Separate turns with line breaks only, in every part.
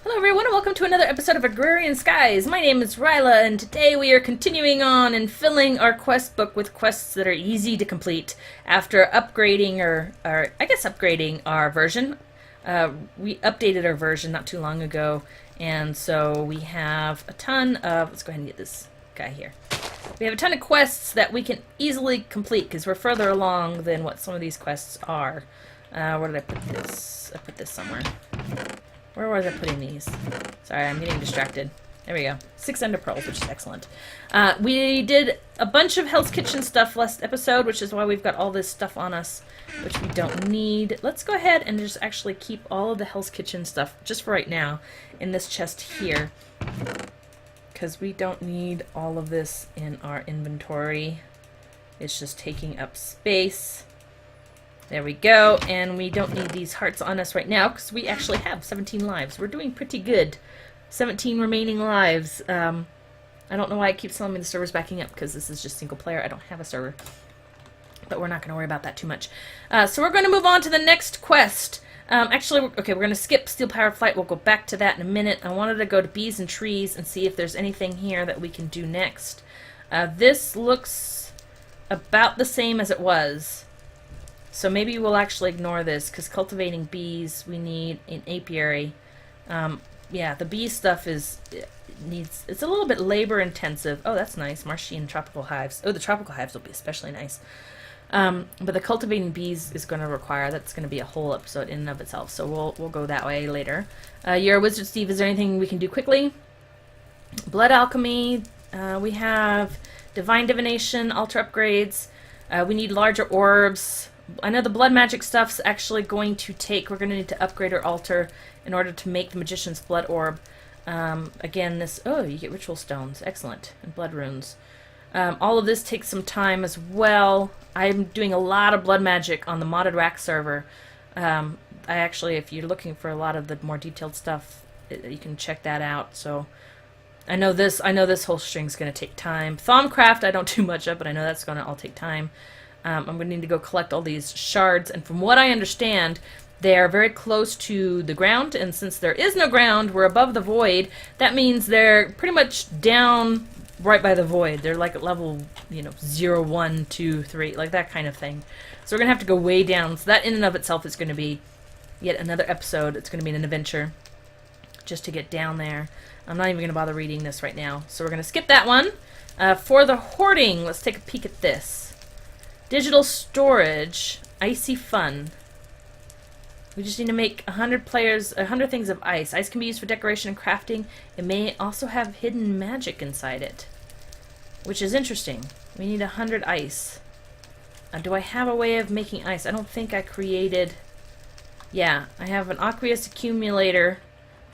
Hello everyone and welcome to another episode of Agrarian Skies. My name is Riella and today we are continuing on and filling our quest book with quests that are easy to complete after upgrading upgrading our version. We updated our version not too long ago, and so we have a ton of, let's go ahead and get this guy here. We have a ton of quests that we can easily complete because we're further along than what some of these quests are. Where did I put this? I put this somewhere. Where was I putting these? Sorry, I'm getting distracted. There we go. 6 ender pearls, which is excellent. We did a bunch of Hell's Kitchen stuff last episode, which is why we've got all this stuff on us, which we don't need. Let's go ahead and just actually keep all of the Hell's Kitchen stuff, just for right now, in this chest here. Because we don't need all of this in our inventory. It's just taking up space. There we go, and we don't need these hearts on us right now because we actually have 17 lives. We're doing pretty good. 17 remaining lives. I don't know why it keeps telling me the server's backing up because this is just single player. I don't have a server. But we're not going to worry about that too much. So we're going to move on to the next quest. We're going to skip Steel Powered Flight. We'll go back to that in a minute. I wanted to go to Bees and Trees and see if there's anything here that we can do next. This looks about the same as it was. So maybe we'll actually ignore this, because cultivating bees, we need an apiary. Yeah, the bee stuff it's a little bit labor intensive. Oh, that's nice. Marshy and tropical hives. Oh, the tropical hives will be especially nice. But the cultivating bees is going to require, that's going to be a whole episode in and of itself. So we'll go that way later. You're a wizard, Steve. Is there anything we can do quickly? Blood alchemy. We have divine divination, altar upgrades. We need larger orbs. I know the blood magic stuff's actually going to take, we're going to need to upgrade our altar in order to make the magician's blood orb. Again, you get ritual stones, excellent, and blood runes. All of this takes some time as well. I'm doing a lot of blood magic on the modded rack server. If you're looking for a lot of the more detailed stuff, you can check that out. So I know this whole string's going to take time. Thaumcraft I don't do much of, but I know that's going to all take time. I'm going to need to go collect all these shards, and from what I understand, they are very close to the ground, and since there is no ground, we're above the void. That means they're pretty much down right by the void. They're like at level, 0, 1, 2, 3, like that kind of thing. So we're going to have to go way down, so that in and of itself is going to be yet another episode. It's going to be an adventure just to get down there. I'm not even going to bother reading this right now, so we're going to skip that one. For the hoarding, let's take a peek at this. Digital storage, icy fun. We just need to make 100 things of ice. Ice can be used for decoration and crafting. It may also have hidden magic inside it, which is interesting. We need 100 ice. Do I have a way of making ice? I don't think I created... Yeah, I have an aqueous accumulator,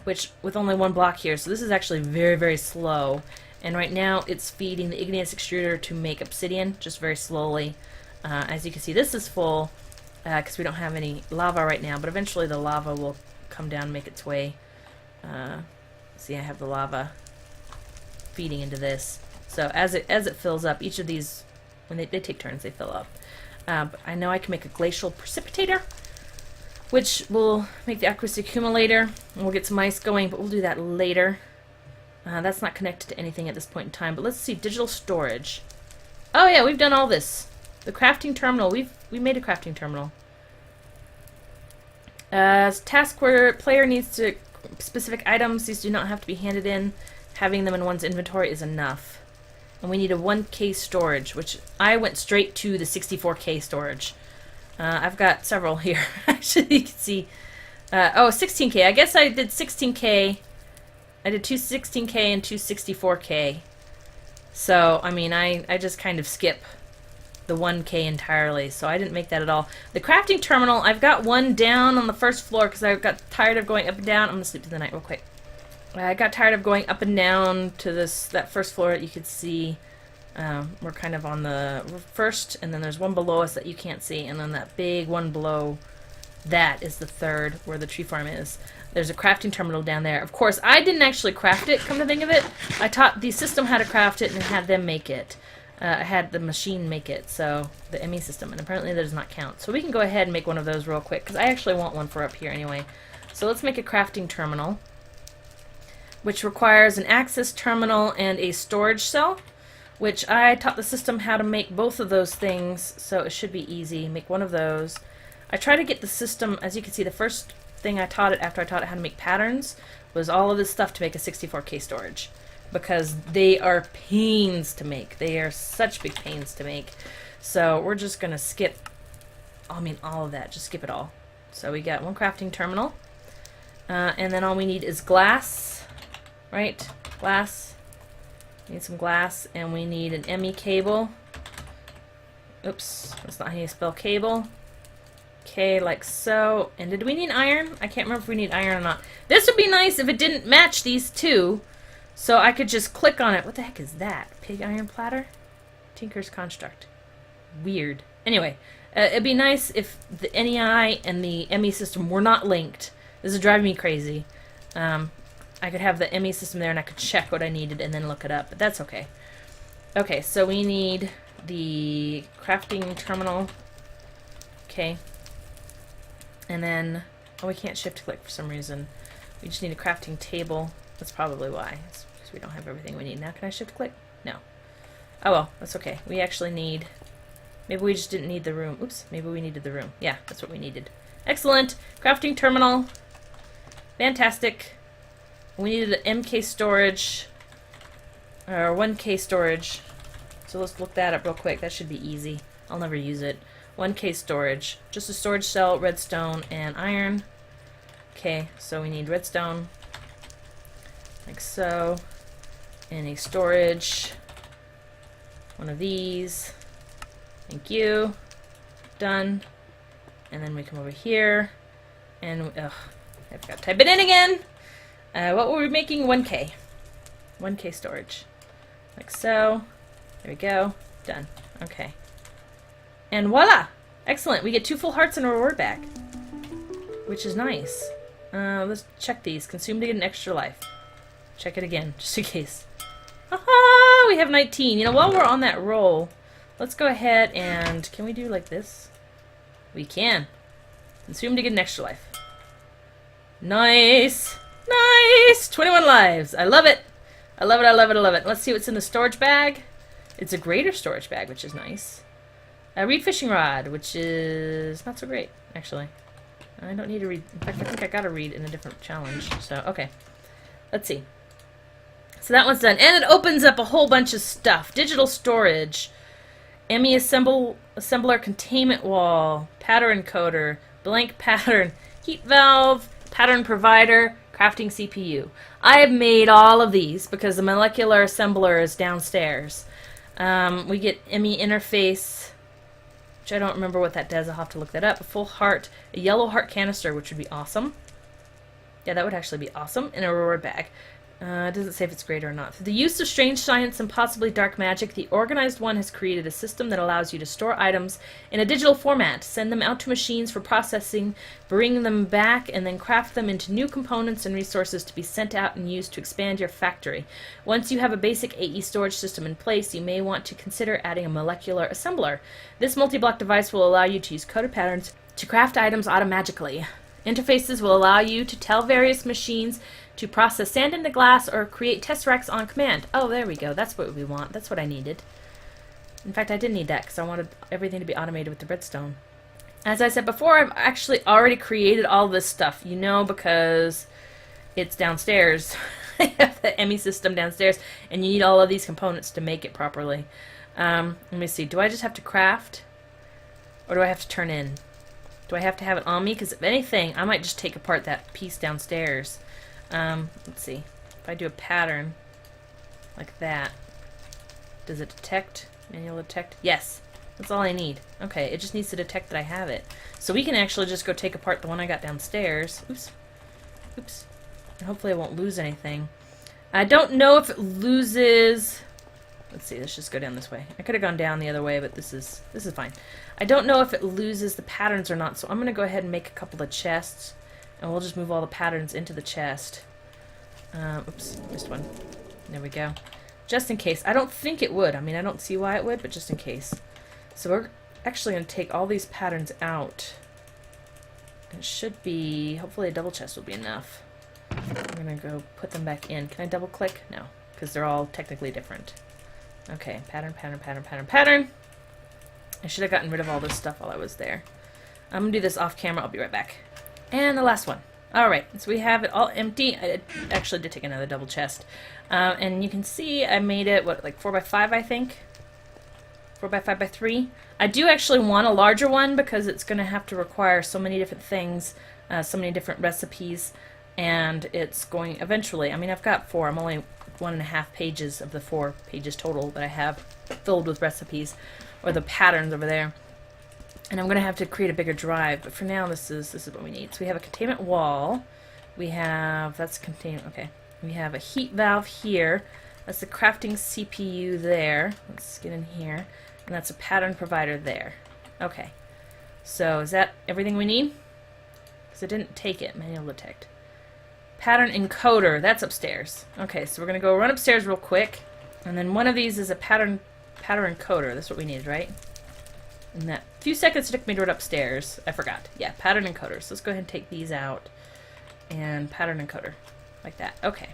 which with only 1 block here, so this is actually very, very slow. And right now it's feeding the igneous extruder to make obsidian, just very slowly. As you can see, this is full because we don't have any lava right now, but eventually the lava will come down and make its way. See, I have the lava feeding into this. So as it fills up, each of these, when they take turns, they fill up. But I know I can make a glacial precipitator, which will make the aqueous accumulator, and we'll get some ice going, but we'll do that later. That's not connected to anything at this point in time, but let's see, digital storage. Oh yeah, we've done all this. The crafting terminal, we made a crafting terminal. Task where player needs to specific items, these do not have to be handed in. Having them in one's inventory is enough. And we need a 1K storage, which I went straight to the 64K storage. I've got several here. Actually, you can see. 16K. I guess I did 16K. I did two 16K and two 64K. So, I mean, I just kind of skip the 1K entirely, so I didn't make that at all. The crafting terminal, I've got one down on the first floor because I got tired of going up and down. I'm going to sleep through the night real quick. I got tired of going up and down to that first floor that you could see. We're kind of on the first, and then there's one below us that you can't see, and then that big one below that is the third, where the tree farm is. There's a crafting terminal down there. Of course, I didn't actually craft it, come to think of it. I taught the system how to craft it and had them make it. I had the machine make it, so the ME system, and apparently that does not count. So we can go ahead and make one of those real quick, because I actually want one for up here anyway. So let's make a crafting terminal. which requires an access terminal and a storage cell, which I taught the system how to make both of those things, so it should be easy. Make one of those. I try to get the system, as you can see, the first thing I taught it after I taught it how to make patterns was all of this stuff to make a 64K storage, because they are pains to make. They are such big pains to make. So we're just going to skip, all of that. Just skip it all. So we got one crafting terminal, and then all we need is glass, right? Glass. We need some glass, and we need an ME cable. Oops, that's not how you spell cable. Okay, like so. And did we need iron? I can't remember if we need iron or not. This would be nice if it didn't match these two, so I could just click on it. What the heck is that? Pig iron platter? Tinker's construct. Weird. Anyway, it'd be nice if the NEI and the ME system were not linked. This is driving me crazy. I could have the ME system there and I could check what I needed and then look it up, but that's okay. Okay, so we need the crafting terminal. Okay. And then, oh, we can't shift click for some reason. We just need a crafting table. That's probably why. It's because we don't have everything we need. Now can I shift click? No. Oh well, that's okay. We actually need, maybe we just didn't need the room. Oops, maybe we needed the room. Yeah, that's what we needed. Excellent. Crafting terminal. Fantastic. We needed an MK storage, or 1K storage. So let's look that up real quick. That should be easy. I'll never use it. 1K storage. Just a storage cell, redstone, and iron. Okay, so we need redstone, like so, and a storage. One of these. Thank you. Done. And then we come over here, and I forgot to type it in again. What were we making? 1K. 1K storage. Like so. There we go. Done. Okay. And voila! Excellent. We get 2 full hearts and a reward bag, which is nice. Let's check these. Consume to get an extra life. Check it again, just in case. Aha! We have 19. You know, while we're on that roll, let's go ahead and... Can we do like this? We can. Consume to get an extra life. Nice! Nice! 21 lives. I love it. I love it, I love it, I love it. Let's see what's in the storage bag. It's a greater storage bag, which is nice. A reed fishing rod, which is not so great, actually. I don't need to read. In fact, I think I got a reed in a different challenge. So, okay. Let's see. So that one's done. And it opens up a whole bunch of stuff. Digital storage. ME assembler containment wall. Pattern encoder. Blank pattern. Heat valve. Pattern provider. Crafting CPU. I have made all of these because the molecular assembler is downstairs. We get ME interface, which I don't remember what that does. I'll have to look that up. A full heart, a yellow heart canister, which would be awesome. Yeah, that would actually be awesome. And a reward bag. It doesn't say if it's great or not. Through the use of strange science and possibly dark magic, the Organized One has created a system that allows you to store items in a digital format, send them out to machines for processing, bring them back, and then craft them into new components and resources to be sent out and used to expand your factory. Once you have a basic AE storage system in place, you may want to consider adding a molecular assembler. This multi-block device will allow you to use coded patterns to craft items automatically. Interfaces will allow you to tell various machines to process sand into glass or create test racks on command. Oh, there we go. That's what we want. That's what I needed. In fact, I did need that because I wanted everything to be automated with the redstone. As I said before, I've actually already created all this stuff, you know, because it's downstairs. I have the ME system downstairs, and you need all of these components to make it properly. Let me see. Do I just have to craft, or do I have to turn in? Do I have to have it on me? Because if anything, I might just take apart that piece downstairs. Let's see. If I do a pattern like that, does it detect? Manual detect? Yes. That's all I need. Okay, it just needs to detect that I have it. So we can actually just go take apart the one I got downstairs. Oops. Oops. And hopefully I won't lose anything. I don't know if it loses... Let's see, let's just go down this way. I could have gone down the other way, but this is fine. I don't know if it loses the patterns or not, so I'm going to go ahead and make a couple of chests. And we'll just move all the patterns into the chest. Oops, missed one. There we go. Just in case. I don't think it would. I mean, I don't see why it would, but just in case. So we're actually going to take all these patterns out. It should be... Hopefully a double chest will be enough. we're going to go put them back in. Can I double click? No, because they're all technically different. Okay, pattern, pattern, pattern, pattern, pattern. I should have gotten rid of all this stuff while I was there. I'm going to do this off camera. I'll be right back. And the last one. Alright, so we have it all empty. I actually did take another double chest. And you can see I made it, what, like 4x5, I think? 4x5x3. I do actually want a larger one because it's going to have to require so many different things, so many different recipes, and it's going eventually. I mean, I've got 4. I'm only 1.5 pages of the 4 pages total that I have filled with recipes, or the patterns over there. And I'm going to have to create a bigger drive, but for now this is what we need. So we have a containment wall. We have, that's containment, okay. We have a heat valve here. That's the crafting CPU there. Let's get in here. And that's a pattern provider there. Okay. So is that everything we need? Because I didn't take it, manual detect. Pattern encoder, that's upstairs. Okay, so we're going to go run upstairs real quick. And then one of these is a pattern encoder. That's what we needed, right? In that few seconds it took me to run upstairs, I forgot. Yeah, pattern encoder. So let's go ahead and take these out. And pattern encoder. Like that. Okay.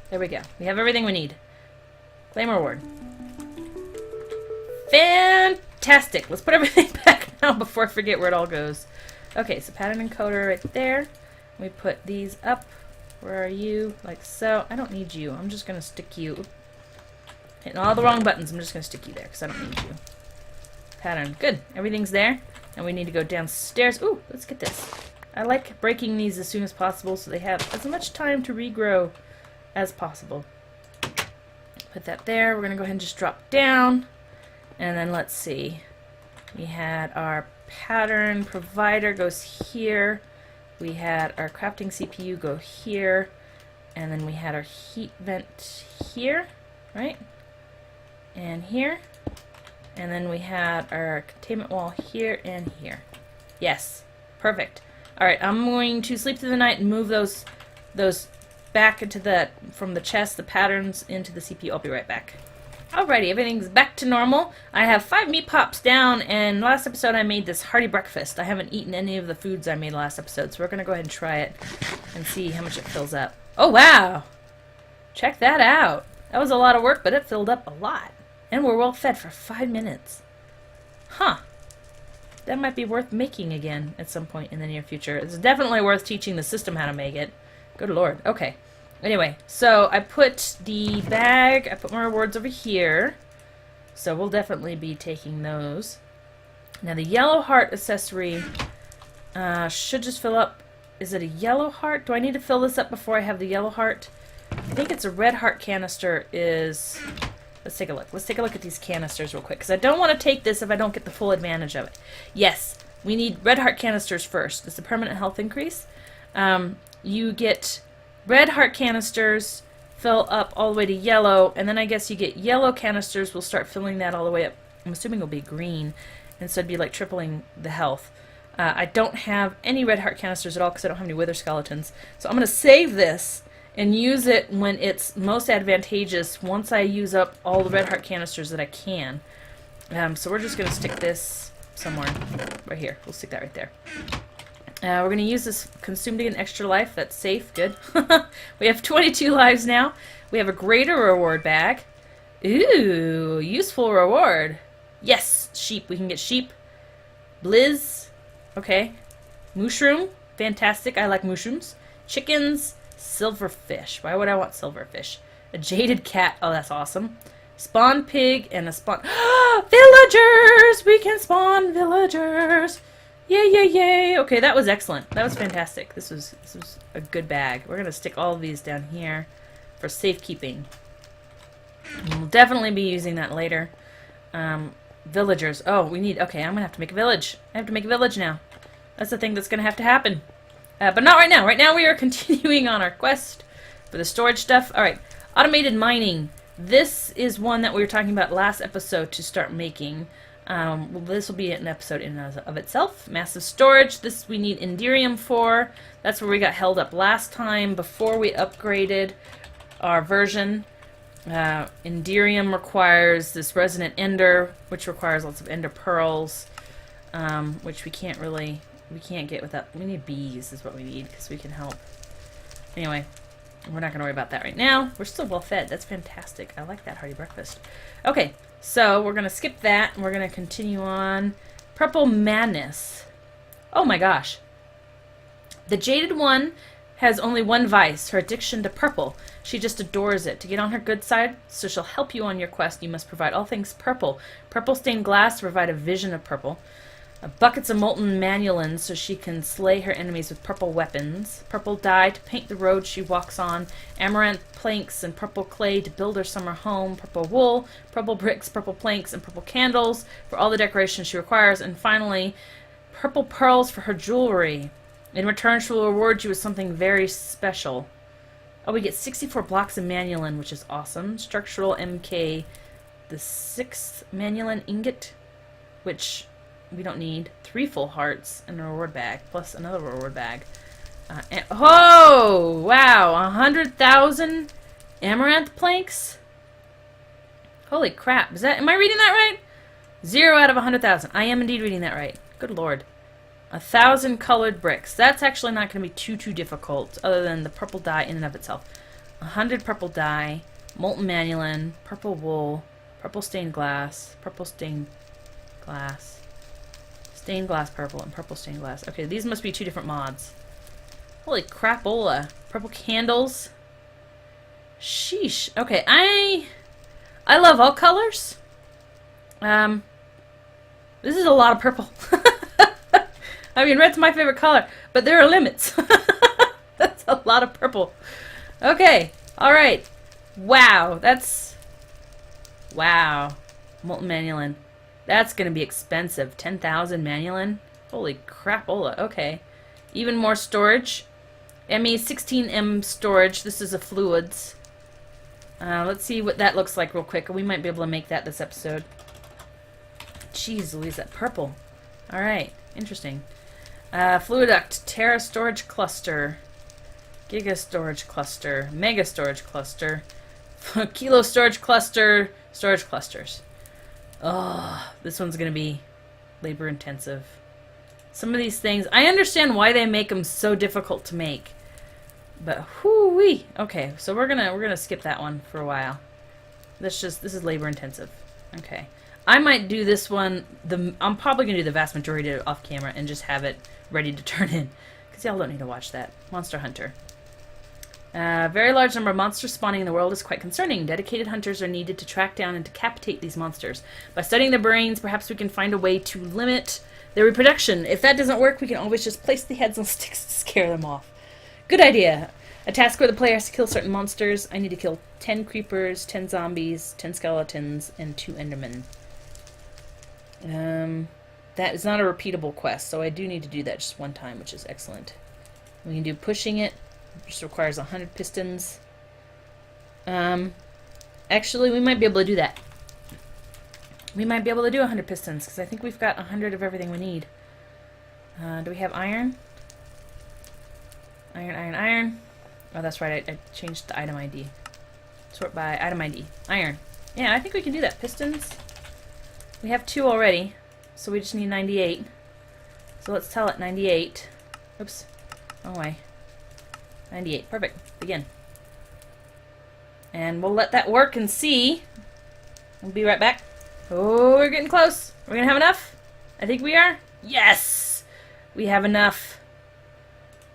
There we go. We have everything we need. Claim reward. Fantastic! Let's put everything back now before I forget where it all goes. Okay, so pattern encoder right there. We put these up. Where are you? Like so. I don't need you. I'm just going to stick you. Hitting all the wrong buttons. I'm just going to stick you there because I don't need you. Pattern. Good. Everything's there. And we need to go downstairs. Ooh, let's get this. I like breaking these as soon as possible so they have as much time to regrow as possible. Put that there. We're going to go ahead and just drop down. And then let's see. We had our pattern provider goes here. We had our crafting CPU go here. And then we had our heat vent here, right? And here. And then we had our containment wall here and here. Yes. Perfect. Alright, I'm going to sleep through the night and move those back into from the chest, the patterns, into the CPU. I'll be right back. Alrighty, everything's back to normal. I have 5 meat pops down, and last episode I made this hearty breakfast. I haven't eaten any of the foods I made last episode, so we're going to go ahead and try it and see how much it fills up. Oh, wow! Check that out. That was a lot of work, but it filled up a lot. And we're well fed for 5 minutes. Huh. That might be worth making again at some point in the near future. It's definitely worth teaching the system how to make it. Good lord. Okay. Anyway, so I put the bag, I put my rewards over here. So we'll definitely be taking those. Now the yellow heart accessory should just fill up. Is it a yellow heart? Do I need to fill this up before I have the yellow heart? I think it's a red heart canister is... Let's take a look. Let's take a look at these canisters real quick, because I don't want to take this if I don't get the full advantage of it. Yes, we need red heart canisters first. It's a permanent health increase. You get red heart canisters, fill up all the way to yellow, and then I guess you get yellow canisters. We'll start filling that all the way up. I'm assuming it'll be green, and so it'd be like tripling the health. I don't have any red heart canisters at all because I don't have any wither skeletons. So I'm going to save this and use it when it's most advantageous once I use up all the red heart canisters that I can. So we're just going to stick this somewhere right here. We'll stick that right there. We're going to use this consumed to get an extra life. That's safe. Good. We have 22 lives now. We have a greater reward bag. Ooh, useful reward. Yes, sheep. We can get sheep. Blizz. Okay. Mushroom. Fantastic. I like mushrooms. Chickens. Silverfish. Why would I want silverfish? A Jadedcat. Oh, that's awesome. Spawn pig and a spawn... Villagers! We can spawn villagers! Yay, yay, yay! Okay, that was excellent. That was fantastic. This was a good bag. We're going to stick all of these down here for safekeeping. We'll definitely be using that later. Villagers. Oh, we need... Okay, I'm going to have to make a village. I have to make a village now. That's the thing that's going to have to happen. But not right now. Right now we are continuing on our quest for the storage stuff. Alright, automated mining. This is one that we were talking about last episode to start making. Well, this will be an episode in and of itself. Massive storage. This we need Enderium for. That's where we got held up last time before we upgraded our version. Enderium requires this resonant ender, which requires lots of ender pearls, which we can't get without... We need bees is what we need, because we can help. Anyway, We're not going to worry about that right now. We're still well fed. That's fantastic. I like that hearty breakfast. Okay, so we're going to skip that, and we're going to continue on. Purple Madness. Oh my gosh. The Jaded one has only one vice, her addiction to purple. She just adores it. To get on her good side, so she'll help you on your quest, you must provide all things purple. Purple stained glass to provide a vision of purple. Buckets of molten manulin so she can slay her enemies with purple weapons. Purple dye to paint the road she walks on. Amaranth planks and purple clay to build her summer home. Purple wool, purple bricks, purple planks, and purple candles for all the decorations she requires. And finally, purple pearls for her jewelry. In return, she will reward you with something very special. Oh, we get 64 blocks of manulin, which is awesome. Structural MK, the 6th manulin ingot, which we don't need. 3 full hearts and a reward bag, plus another reward bag. Oh, wow, 100,000 amaranth planks? Holy crap, am I reading that right? 0 out of 100,000. I am indeed reading that right. Good lord. 1,000 colored bricks. That's actually not going to be too difficult, other than the purple dye in and of itself. 100 purple dye, molten manulin, purple wool, purple stained glass, stained glass purple, and purple stained glass. Okay, these must be 2 different mods. Holy crapola. Purple candles. Sheesh. Okay, I love all colors. This is a lot of purple. I mean, red's my favorite color, but there are limits. That's a lot of purple. Okay, alright. Wow, wow. Molten manulin. That's going to be expensive. 10,000 manulin? Holy crapola. Okay. Even more storage. ME16M storage. This is a fluids. Let's see what that looks like real quick. We might be able to make that this episode. Jeez Louise, that purple. Alright, interesting. Fluiduct, Terra storage cluster, Giga storage cluster, Mega storage cluster, Kilo storage cluster, storage clusters. Oh, this one's going to be labor intensive. Some of these things, I understand why they make them so difficult to make. But whoo-wee. Okay, so we're gonna skip that one for a while. This is labor intensive. Okay. I might do this one, I'm probably going to do the vast majority of it off camera and just have it ready to turn in. Because y'all don't need to watch that. Monster Hunter. Very large number of monsters spawning in the world is quite concerning. Dedicated hunters are needed to track down and decapitate these monsters. By studying their brains, perhaps we can find a way to limit their reproduction. If that doesn't work, we can always just place the heads on sticks to scare them off. Good idea. A task where the player has to kill certain monsters. I need to kill 10 creepers, 10 zombies, 10 skeletons, and 2 endermen. That is not a repeatable quest, so I do need to do that just one time, which is excellent. We can do pushing it, which requires 100 pistons. Actually, we might be able to do that. We might be able to do 100 pistons, because I think we've got 100 of everything we need. Do we have iron? Iron. Oh, that's right, I changed the item ID. Sort by item ID. Iron. Yeah, I think we can do that. Pistons. We have 2 already, so we just need 98. So let's tell it 98. Oops. Wrong way. 98. Perfect. Begin. And we'll let that work and see. We'll be right back. Oh, we're getting close. We're gonna have enough? I think we are. Yes! We have enough.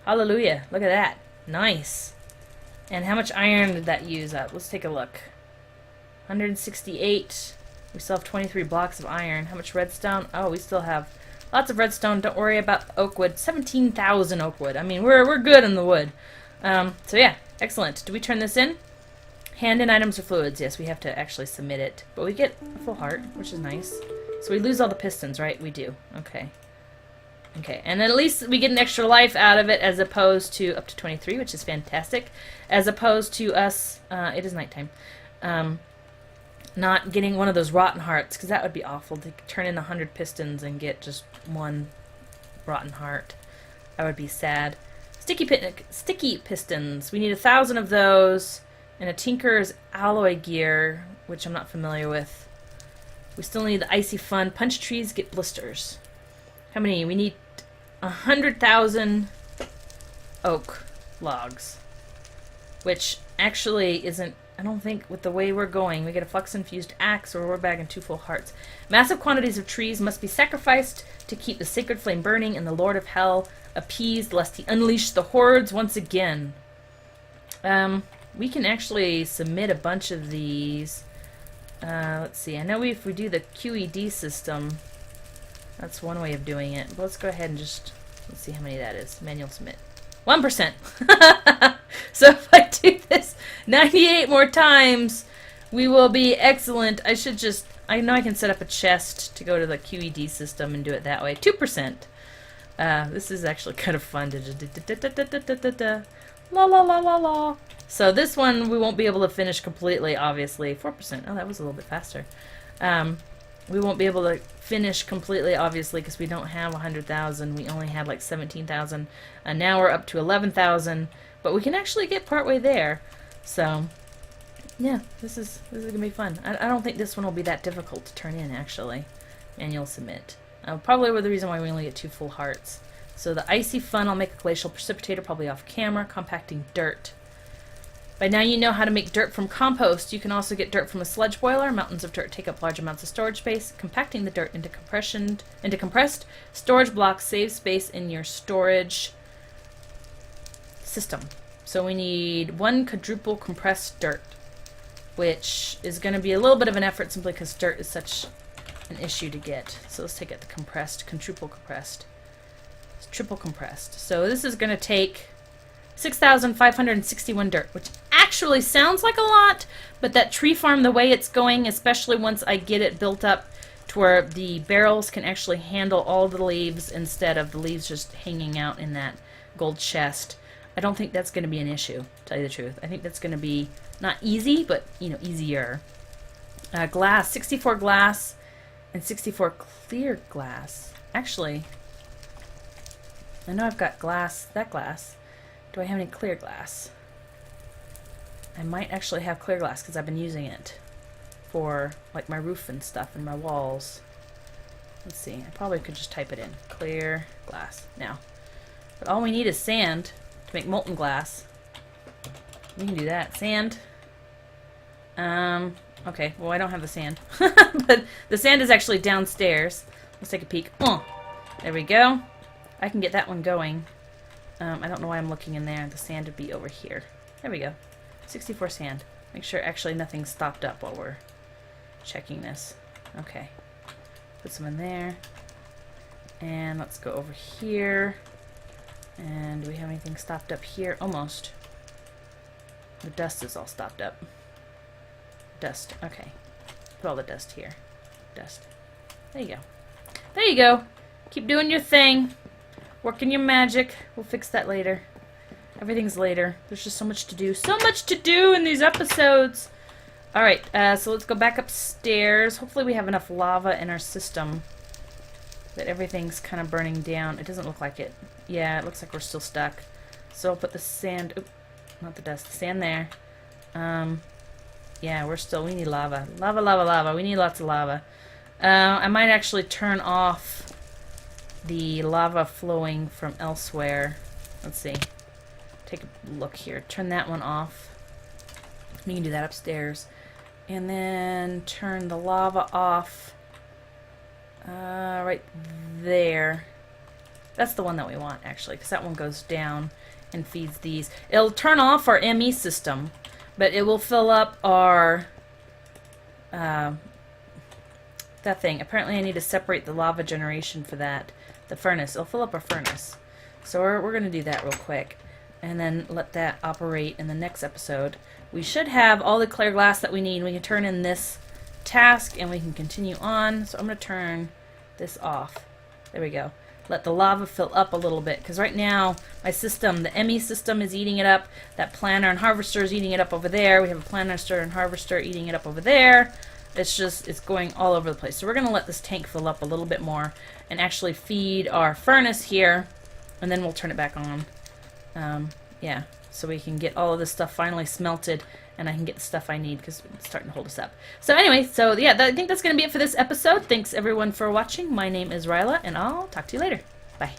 Hallelujah. Look at that. Nice. And how much iron did that use up? Let's take a look. 168. We still have 23 blocks of iron. How much redstone? Oh, we still have lots of redstone. Don't worry about oak wood. 17,000 oak wood. I mean, we're good in the wood. So yeah, excellent. Do we turn this in? Hand in items or fluids. Yes, we have to actually submit it. But we get a full heart, which is nice. So we lose all the pistons, right? We do. Okay. Okay, and at least we get an extra life out of it as opposed to up to 23, which is fantastic. As opposed to us, it is nighttime. Not getting one of those rotten hearts, because that would be awful to turn in 100 pistons and get just 1 rotten heart. That would be sad. Sticky pistons. We need 1,000 of those, and a tinker's alloy gear, which I'm not familiar with. We still need the icy fun. Punch trees, get blisters. How many? We need 100,000 oak logs. which actually isn't, I don't think, with the way we're going. We get a flux-infused axe or a bag and 2 full hearts. Massive quantities of trees must be sacrificed to keep the sacred flame burning and the Lord of Hell appeased, lest he unleash the hordes once again. We can actually submit a bunch of these. Let's see. I know if we do the QED system, that's one way of doing it. But let's go ahead and just, let's see how many that is. Manual submit. 1%. So if I do this 98 more times, we will be excellent. I should just, I know I can set up a chest to go to the QED system and do it that way. 2%. This is actually kind of fun. La la la la la. So this one we won't be able to finish completely, obviously. 4%. Oh, that was a little bit faster. We won't be able to finish completely, obviously, because we don't have 100,000. We only had like 17,000. And now we're up to 11,000. But we can actually get partway there. So, yeah, this is going to be fun. I don't think this one will be that difficult to turn in, actually. Manual submit. Probably the reason why we only get 2 full hearts. So the icy fun, I'll make a glacial precipitator, probably off camera, compacting dirt. By now you know how to make dirt from compost. You can also get dirt from a sludge boiler. Mountains of dirt take up large amounts of storage space. Compacting the dirt into compressed storage blocks saves space in your storage system. So we need 1 quadruple compressed dirt, which is going to be a little bit of an effort simply because dirt is such an issue to get. So let's take it the compressed, quadruple compressed. It's triple compressed. So this is going to take 6,561 dirt, which actually sounds like a lot, but that tree farm, the way it's going, especially once I get it built up to where the barrels can actually handle all the leaves instead of the leaves just hanging out in that gold chest, I don't think that's going to be an issue, to tell you the truth. I think that's going to be not easy, but, you know, easier. Glass, 64 glass and 64 clear glass. Actually, I know I've got glass, that glass. Do I have any clear glass? I might actually have clear glass because I've been using it for like my roof and stuff and my walls. Let's see, I probably could just type it in. Clear glass now. But all we need is sand to make molten glass. We can do that. Sand. Okay, well I don't have the sand. But the sand is actually downstairs. Let's take a peek. Oh, there we go. I can get that one going. I don't know why I'm looking in there. The sand would be over here. There we go. 64 sand. Make sure actually nothing's stopped up while we're checking this. Okay. Put some in there. And let's go over here. And do we have anything stopped up here? Almost. The dust is all stopped up. Dust. Okay. Put all the dust here. Dust. There you go. There you go. Keep doing your thing. Working your magic. We'll fix that later. Everything's later. There's just so much to do. So much to do in these episodes! Alright, so let's go back upstairs. Hopefully we have enough lava in our system that everything's kind of burning down. It doesn't look like it. Yeah, it looks like we're still stuck. So I'll put the sand... Oop, not the dust. The sand there. Yeah, we need lava. Lava, lava, lava. We need lots of lava. I might actually turn off the lava flowing from elsewhere. Let's see. Take a look here. Turn that one off. We can do that upstairs. And then turn the lava off right there. That's the one that we want, actually, because that one goes down and feeds these. It'll turn off our ME system, but it will fill up our that thing. Apparently I need to separate the lava generation for that. The furnace. It'll fill up our furnace. So we're going to do that real quick. And then let that operate in the next episode. We should have all the clear glass that we need. We can turn in this task and we can continue on. So I'm going to turn this off. There we go. Let the lava fill up a little bit. Because right now, my system, the ME system is eating it up. That planter and harvester is eating it up over there. We have a planter and harvester eating it up over there. It's going all over the place. So we're going to let this tank fill up a little bit more and actually feed our furnace here, and then we'll turn it back on. Yeah, so we can get all of this stuff finally smelted, and I can get the stuff I need because it's starting to hold us up. So anyway, so yeah, I think that's going to be it for this episode. Thanks everyone for watching. My name is Riella, and I'll talk to you later. Bye.